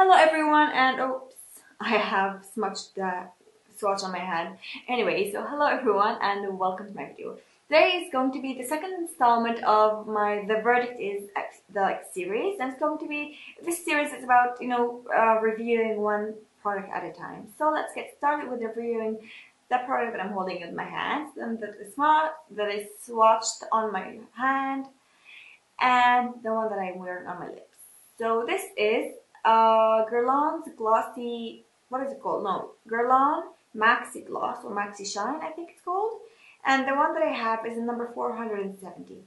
Hello everyone, and oops, I have smudged the swatch on my hand. Anyway, so hello everyone and welcome to my video. Today is going to be the second installment of my The Verdict is the series, and it's going to be, this series is about, reviewing one product at a time. So let's get started with reviewing the product that I'm holding in my hands, and that is swatched on my hand, and the one that I'm wearing on my lips. So this is Guerlain's Glossy, what is it called? No, Guerlain Maxi Gloss, or Maxi Shine, I think it's called. And the one that I have is number 470.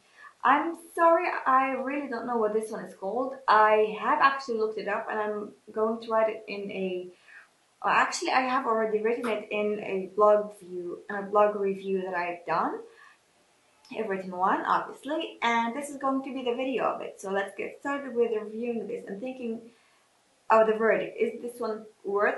I'm sorry, I really don't know what this one is called. I have actually looked it up, and I'm going to write it in a, actually I have already written it in a blog review that I've done. I've written one, obviously, and this is going to be the video of it. So let's get started with reviewing this and thinking of the verdict. Is this one worth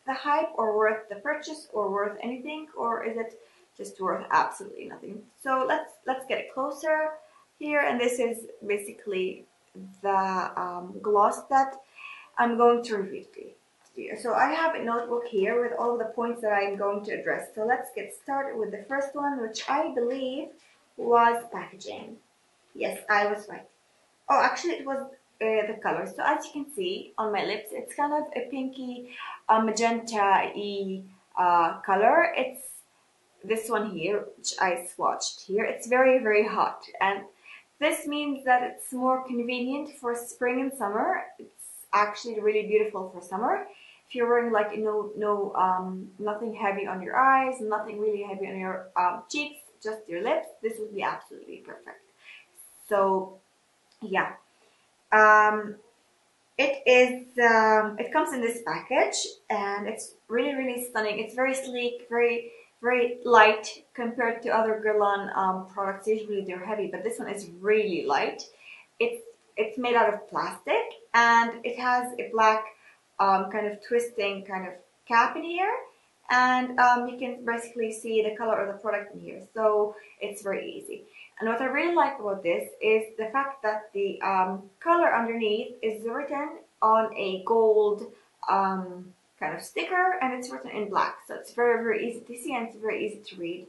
the hype, or worth the purchase, or worth anything, or is it just worth absolutely nothing? So let's get it closer here, and this is basically the gloss that I'm going to review today. So I have a notebook here with all the points that I'm going to address. So let's get started with the first one, which I believe was packaging. Yes, I was right. Oh, actually it was the color. So as you can see on my lips, it's kind of a pinky magenta-y color. It's this one here, which I swatched here. It's very, very hot, and this means that it's more convenient for spring and summer. It's actually really beautiful for summer. If you're wearing like nothing heavy on your eyes, nothing really heavy on your cheeks, just your lips, this would be absolutely perfect. So yeah, it comes in this package, and it's really, really stunning. It's very sleek, very, very light compared to other Guerlain products. Usually they're heavy, but this one is really light. It's made out of plastic, and it has a black kind of twisting kind of cap in here, and you can basically see the color of the product in here, so it's very easy. And what I really like about this is the fact that the color underneath is written on a gold kind of sticker, and it's written in black, so it's very, very easy to see, and it's very easy to read.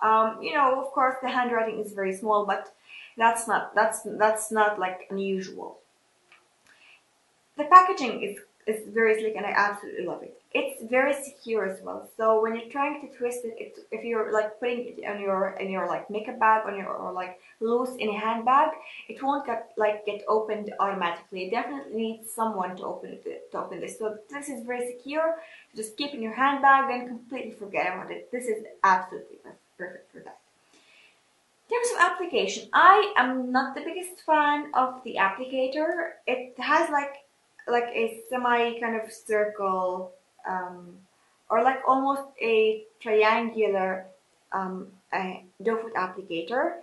Of course the handwriting is very small, but that's not like unusual. The packaging is very sleek, and I absolutely love it. It's very secure as well. So when you're trying to twist it, if you're like putting it in your like makeup bag, or like loose in a handbag, it won't get opened automatically. It definitely needs someone to open this. So this is very secure. Just keep in your handbag and completely forget about it. This is absolutely perfect for that. In terms of application, I am not the biggest fan of the applicator. It has like a semi kind of circle, or like almost a triangular doe foot applicator.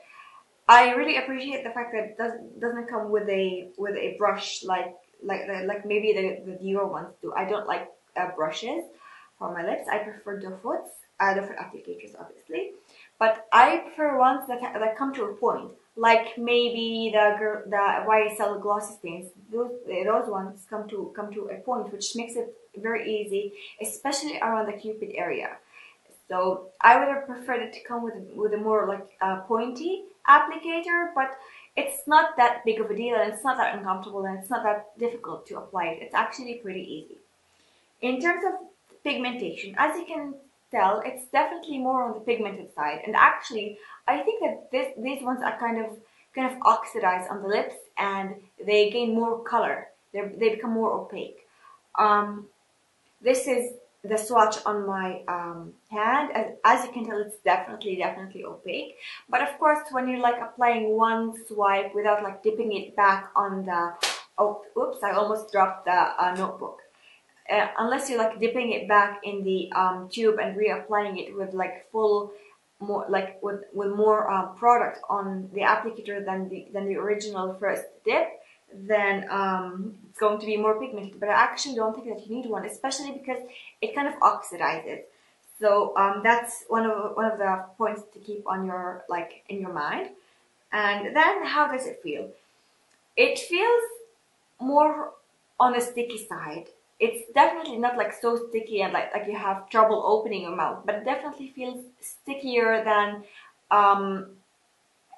I really appreciate the fact that it doesn't come with a brush like maybe the Dior ones do. I don't like brushes for my lips. I prefer doe foot applicators, obviously, but I prefer ones that come to a point. Like maybe the YSL glossy stains, those ones come to a point, which makes it very easy, especially around the cupid area. So I would have preferred it to come with a more like pointy applicator, but it's not that big of a deal, and it's not that uncomfortable, and it's not that difficult to apply it. It's actually pretty easy. In terms of pigmentation, as you can tell, it's definitely more on the pigmented side, and actually I think that these ones are kind of oxidized on the lips, and they gain more color. They become more opaque. This is the swatch on my hand, and as you can tell, it's definitely opaque. But of course, when you're like applying one swipe without like dipping it back on the, oh oops, I almost dropped the notebook. Unless you're like dipping it back in the tube and reapplying it with like with more product on the applicator than the original first dip, then it's going to be more pigmented. But I actually don't think that you need one, especially because it kind of oxidizes. So that's one of the points to keep on your in your mind. And then how does it feel? It feels more on the sticky side. It's definitely not like so sticky and like you have trouble opening your mouth, but it definitely feels stickier than um,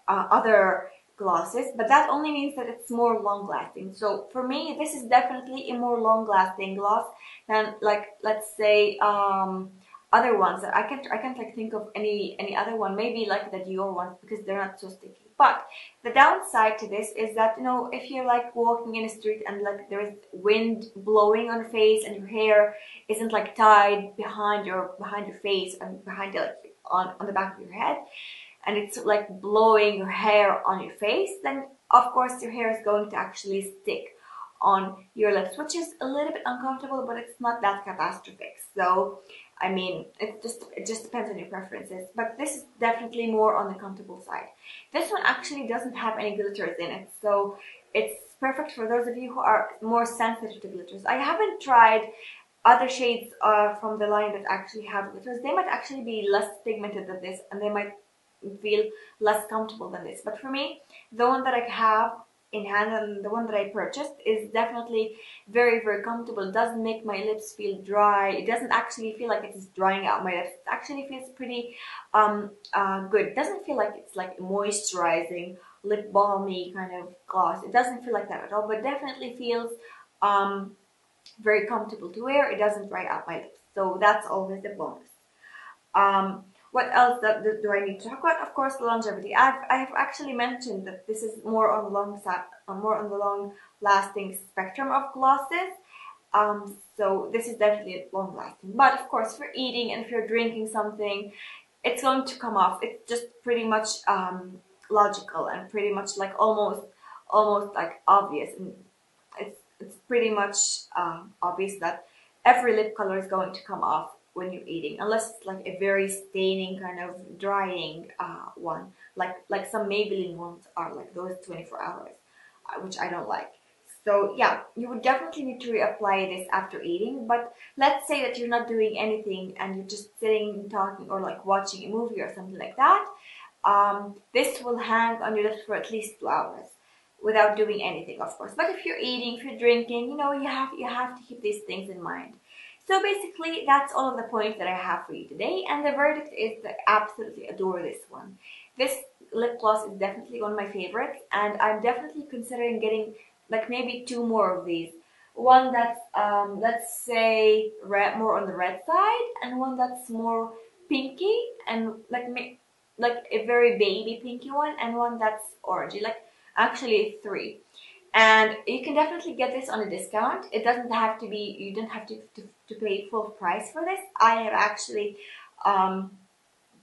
other glosses, but that only means that it's more long lasting. So for me, this is definitely a more long lasting gloss than, like, let's say other ones. I can't like think of any other one, maybe like the Dior ones, because they're not so sticky. But the downside to this is that, you know, if you're like walking in a street and like there is wind blowing on your face and your hair isn't like tied behind your face and behind it, like on the back of your head, and it's like blowing your hair on your face, then of course your hair is going to actually stick on your lips, which is a little bit uncomfortable, but it's not that catastrophic. So I mean, it just depends on your preferences, but this is definitely more on the comfortable side. This one actually doesn't have any glitters in it, so it's perfect for those of you who are more sensitive to glitters. I haven't tried other shades from the line that actually have glitters. They might actually be less pigmented than this, and they might feel less comfortable than this. But for me, the one that I have in hand and the one that I purchased is definitely very, very comfortable. It doesn't make my lips feel dry. It doesn't actually feel like it's drying out my lips. It actually feels pretty good. It doesn't feel like it's like a moisturizing, lip balmy kind of gloss. It doesn't feel like that at all, but definitely feels very comfortable to wear. It doesn't dry out my lips. So that's always a bonus. What else do I need to talk about? Of course, the longevity. I have actually mentioned that this is more on the long side, more on the long-lasting spectrum of glosses. So this is definitely long lasting. But of course, for eating and if you're drinking something, it's going to come off. It's just pretty much logical and pretty much like almost like obvious. And it's pretty much obvious that every lip color is going to come off when you're eating, unless it's like a very staining kind of drying one, like some Maybelline ones are, like those 24 hours, which I don't like. So yeah, you would definitely need to reapply this after eating. But let's say that you're not doing anything and you're just sitting and talking or like watching a movie or something like that. This will hang on your lips for at least 2 hours without doing anything, of course. But if you're eating, if you're drinking, you know, you have to keep these things in mind. So basically, that's all of the points that I have for you today, and the verdict is that I absolutely adore this one. This lip gloss is definitely one of my favorites, and I'm definitely considering getting like maybe 2 more of these. One that's let's say red, more on the red side, and one that's more pinky and like a very baby pinky one, and one that's orangey. Like actually 3. And you can definitely get this on a discount. It doesn't have to be, you don't have to pay full price for this. I have actually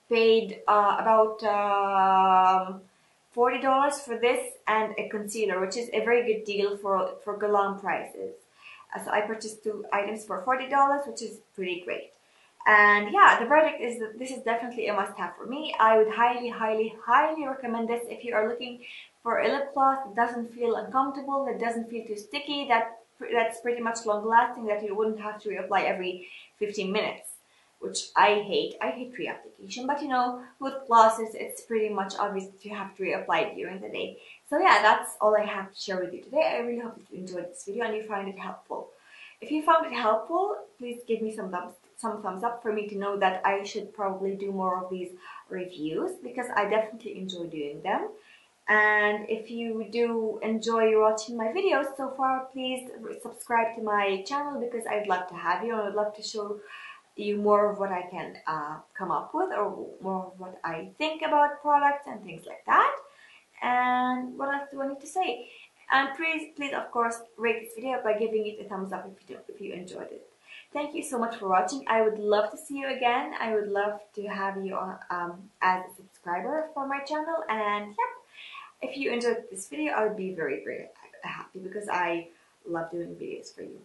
paid about $40 for this and a concealer, which is a very good deal for Guerlain prices. So I purchased 2 items for $40, which is pretty great. And yeah, the verdict is that this is definitely a must-have for me. I would highly, highly, highly recommend this if you are looking for a lip gloss that doesn't feel uncomfortable, that doesn't feel too sticky, that's pretty much long-lasting, that you wouldn't have to reapply every 15 minutes, which I hate. I hate reapplication, but you know, with glosses, it's pretty much obvious that you have to reapply during the day. So yeah, that's all I have to share with you today. I really hope that you enjoyed this video and you find it helpful. If you found it helpful, please give me some thumbs up for me to know that I should probably do more of these reviews, because I definitely enjoy doing them. And if you do enjoy watching my videos so far, please subscribe to my channel, because I'd love to have you and I'd love to show you more of what I can come up with, or more of what I think about products and things like that. And what else do I need to say? And please, of course, rate this video by giving it a thumbs up if you enjoyed it. Thank you so much for watching. I would love to see you again. I would love to have you as a subscriber for my channel. And yeah, if you enjoyed this video, I would be very, very happy, because I love doing videos for you.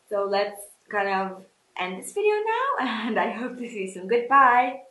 So let's kind of end this video now, and I hope to see you soon. Goodbye.